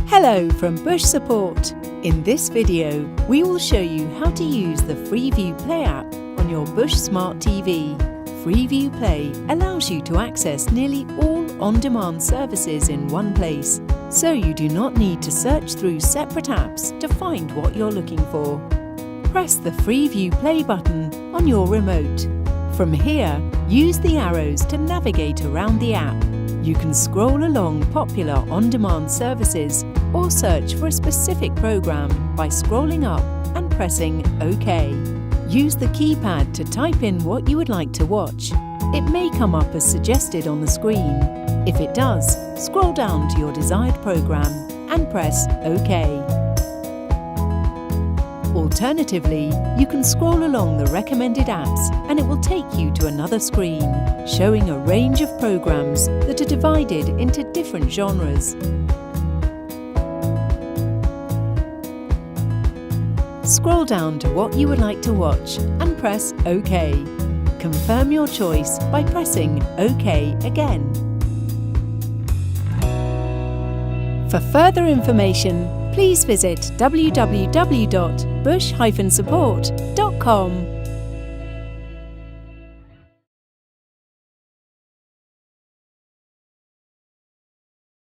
Hello from Bush Support. In this video, we will show you how to use the Freeview Play app on your Bush Smart TV. Freeview Play allows you to access nearly all on-demand services in one place, so you do not need to search through separate apps to find what you're looking for. Press the Freeview Play button on your remote. From here, use the arrows to navigate around the app. You can scroll along popular on-demand services or search for a specific program by scrolling up and pressing OK. Use the keypad to type in what you would like to watch. It may come up as suggested on the screen. If it does, scroll down to your desired program and press OK. Alternatively, you can scroll along the recommended apps and it will take you to another screen, showing a range of programs that are divided into different genres. Scroll down to what you would like to watch and press OK. Confirm your choice by pressing OK again. For further information, please visit www.bush-support.com.